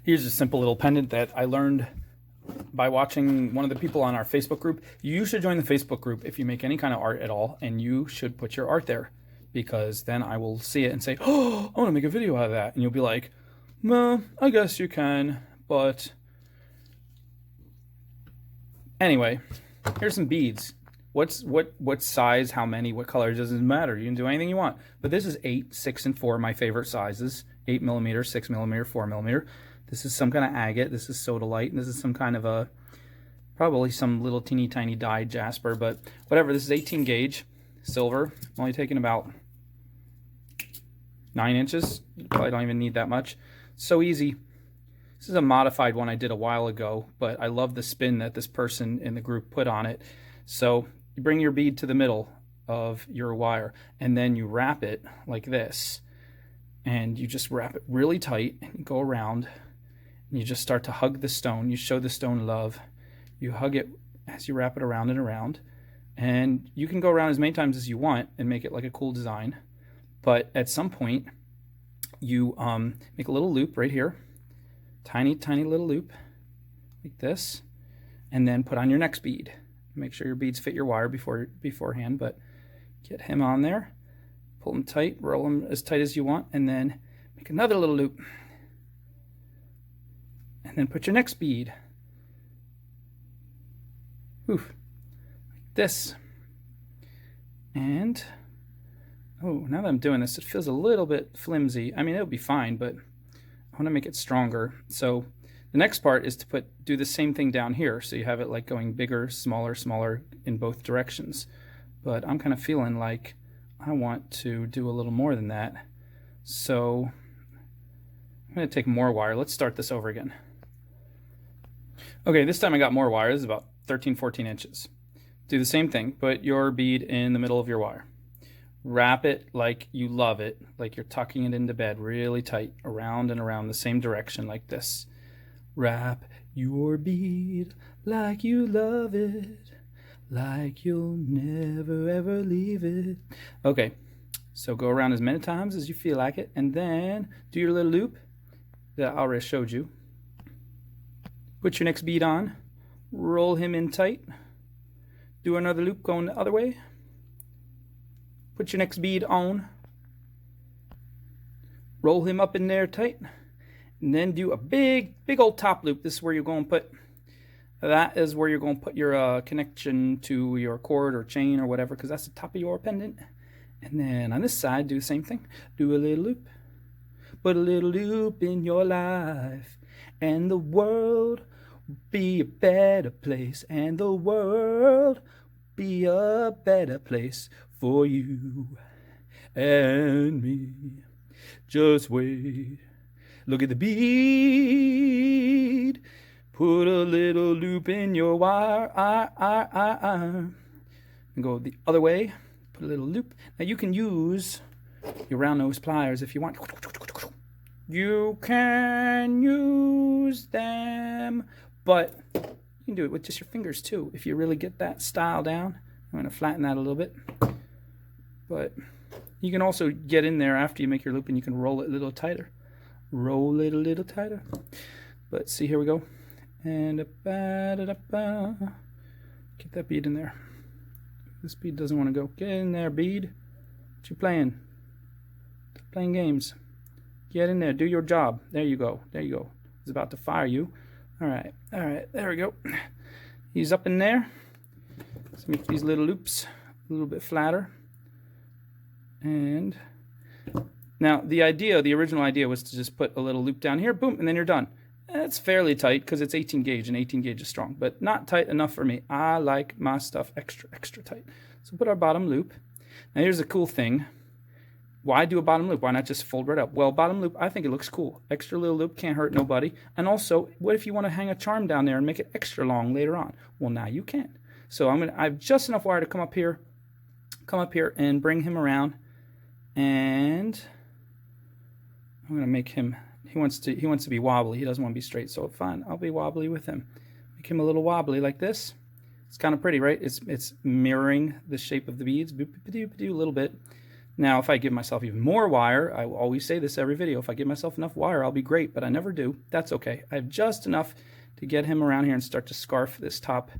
Here's a simple little pendant that I learned by watching one of the people on our Facebook group. You should join the Facebook group if you make any kind of art at all, and you should put your art there, because then I will see it and say, oh, I want to make a video out of that. And you'll be like, well, I guess you can, but anyway, here's some beads. What size, how many, what color, doesn't matter. You can do anything you want. But this is 8, 6, and 4, my favorite sizes. 8 millimeter, 6 millimeter, 4 millimeter. This is some kind of agate. This is sodalite. And this is some kind of a, probably some little teeny tiny dyed jasper, but whatever. This is 18 gauge silver. I'm only taking about 9 inches. You probably don't even need that much. So easy. This is a modified one I did a while ago, but I love the spin that this person in the group put on it. So you bring your bead to the middle of your wire, and then you wrap it like this. And you just wrap it really tight, and you go around, and you just start to hug the stone. You show the stone love. You hug it as you wrap it around and around. And you can go around as many times as you want and make it like a cool design. But at some point, you make a little loop right here. Tiny, tiny little loop, like this. And then put on your next bead. Make sure your beads fit your wire beforehand, but get him on there. Pull them tight, roll them as tight as you want, and then make another little loop. And then put your next bead. Oof, like this. And, oh, now that I'm doing this, it feels a little bit flimsy. I mean, it'll be fine, but I want to make it stronger. So the next part is to do the same thing down here. So you have it like going bigger, smaller, smaller in both directions. But I'm kind of feeling like I want to do a little more than that. So I'm going to take more wire. Let's start this over again. Okay, this time I got more wire. This is about 13, 14 inches. Do the same thing. Put your bead in the middle of your wire. Wrap it like you love it, like you're tucking it into bed really tight, around and around the same direction like this. Wrap your bead like you love it, like you'll never ever leave it. Okay, so go around as many times as you feel like it, and then do your little loop that I already showed you. Put your next bead on, roll him in tight, do another loop going the other way. Put your next bead on, roll him up in there tight, and then do a big old top loop. This is where you're going to put, that is where you're going to put your connection to your cord or chain or whatever, because that's the top of your pendant. And then on this side, do the same thing. Do a little loop. Put a little loop in your life, and the world will be a better place, and the world will be a better place for you and me. Just wait. Look at the bead. Put a little loop in your wire. And go the other way. Put a little loop. Now you can use your round nose pliers if you want. You can use them, but you can do it with just your fingers too if you really get that style down. I'm going to flatten that a little bit. But you can also get in there after you make your loop, and you can roll it a little tighter. Roll it a little tighter. But see, here we go. And get that bead in there. This bead doesn't want to go. Get in there, bead. What you playing? Stop playing games. Get in there. Do your job. There you go. There you go. He's about to fire you. All right. All right. There we go. He's up in there. Let's make these little loops a little bit flatter. And now the original idea was to just put a little loop down here, boom, and then you're done. It's fairly tight because it's 18 gauge, and 18 gauge is strong, but not tight enough for me. I like my stuff extra, extra tight. So put our bottom loop. Now here's the cool thing. Why do a bottom loop? Why not just fold right up? Well, bottom loop, I think it looks cool. Extra little loop can't hurt nobody. And also, what if you want to hang a charm down there and make it extra long later on? Well, now you can. So I have just enough wire to come up here and bring him around. And I'm gonna make him. He wants to be wobbly. He doesn't want to be straight. So fine, I'll be wobbly with him. Make him a little wobbly like this. It's kind of pretty, right? It's mirroring the shape of the beads. A little bit. Now, if I give myself even more wire, I will always say this every video, if I give myself enough wire, I'll be great, but I never do. That's okay. I have just enough to get him around here and start to scarf this top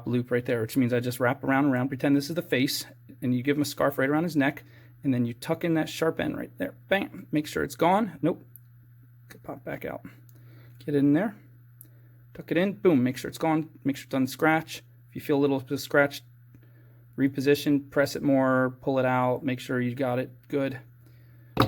loop right there, which means I just wrap around and around, pretend this is the face, and you give him a scarf right around his neck, and then you tuck in that sharp end right there. Bam. Make sure it's gone. Nope. Could pop back out. Get it in there. Tuck it in. Boom. Make sure it's gone. Make sure it's unscratched. If you feel a little bit of scratch, reposition, press it more, pull it out, make sure you got it good.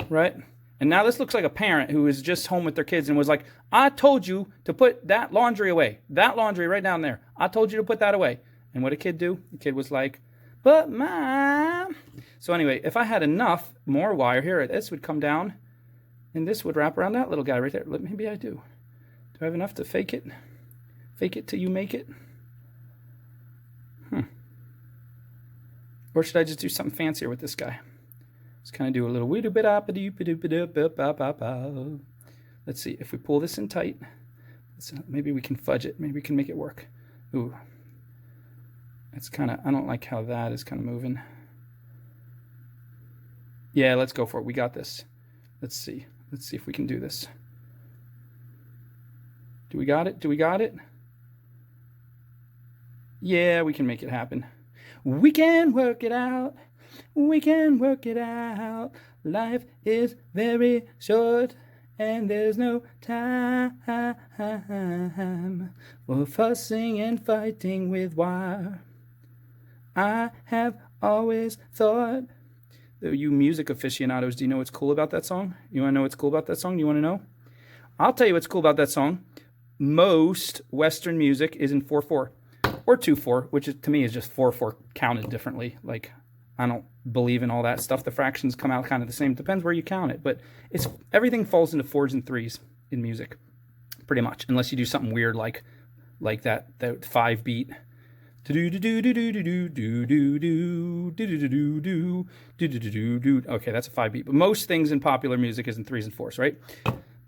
Right? And now this looks like a parent who is just home with their kids and was like, I told you to put that laundry away. That laundry right down there. I told you to put that away. And what did the kid do? The kid was like, but Mom. So anyway, if I had enough more wire here, this would come down and this would wrap around that little guy right there. Maybe I do. Do I have enough to fake it? Fake it till you make it? Or should I just do something fancier with this guy? Let's kind of do a little wee bit up. Let's see if we pull this in tight. Maybe we can fudge it. Maybe we can make it work. Ooh, that's kind of. I don't like how that is kind of moving. Yeah, let's go for it. We got this. Let's see. Let's see if we can do this. Do we got it? Do we got it? Yeah, we can make it happen. We can work it out. We can work it out. Life is very short and there's no time for fussing and fighting with wire. I have always thought, you music aficionados, do you know what's cool about that song? You want to know what's cool about that song? You want to know? I'll tell you what's cool about that song. Most Western music is in 4/4. Or 2/4, which is, to me is just 4/4 counted differently. Like, I don't believe in all that stuff. The fractions come out kind of the same. Depends where you count it, but everything falls into 4s and 3s in music, pretty much, unless you do something weird like that 5 beat. Okay, that's a 5 beat. But most things in popular music is in 3s and 4s, right?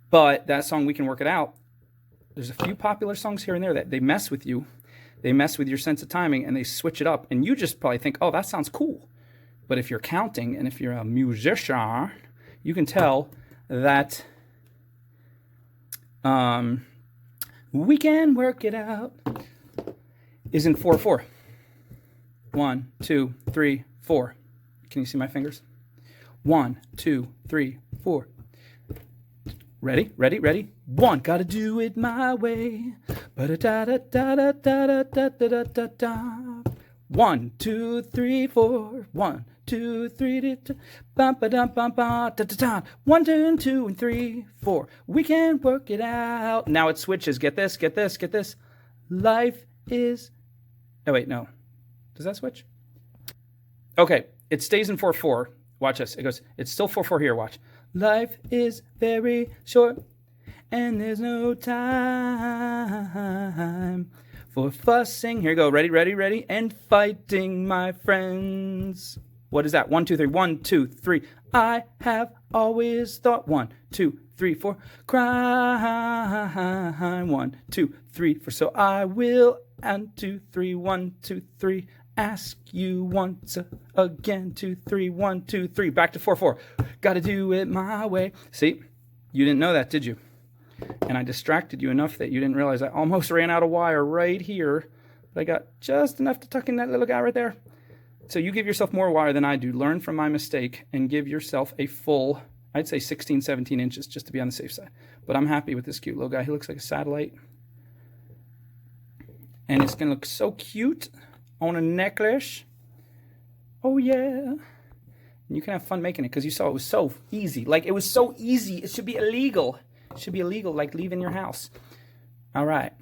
But that song, We Can Work It Out. There's a few popular songs here and there that they mess with you. They mess with your sense of timing and they switch it up. And you just probably think, oh, that sounds cool. But if you're counting and if you're a musician, you can tell that We Can Work It Out is in 4/4. 1, 2, 3, 4. Can you see my fingers? 1, 2, 3, 4. Ready, ready, ready. 1, gotta do it my way. Ba-da-da-da-da-da-da-da-da-da-da. 1, 2, 3, 4. 1, 2, 3, bum ba dum bum ba da da da. 1, 2, and 3, 4. We can work it out. Now it switches. Get this, get this, get this. Life is. Oh wait, no. Does that switch? Okay, it stays in 4/4. Watch this. It goes. It's still 4/4 here. Watch. Life is very short, and there's no time for fussing. Here you go. Ready, ready, ready, and fighting, my friends. What is that? 1, 2, 3. 1, 2, 3. I have always thought. 1, 2, 3, 4. Crime. 1, 2, 3, 4. So I will. 1, 2, 3. 1, 2, 3. Ask you once again. 2, 3. 1, 2, 3. Back to 4/4. Gotta do it my way. See, you didn't know that, did you? And I distracted you enough that you didn't realize I almost ran out of wire right here. But I got just enough to tuck in that little guy right there. So you give yourself more wire than I do. Learn from my mistake and give yourself a full, I'd say 16, 17 inches just to be on the safe side. But I'm happy with this cute little guy. He looks like a satellite. And it's going to look so cute on a necklace. Oh, yeah. And you can have fun making it because you saw it was so easy. Like, it was so easy. It should be illegal. It should be illegal, like leaving your house. All right.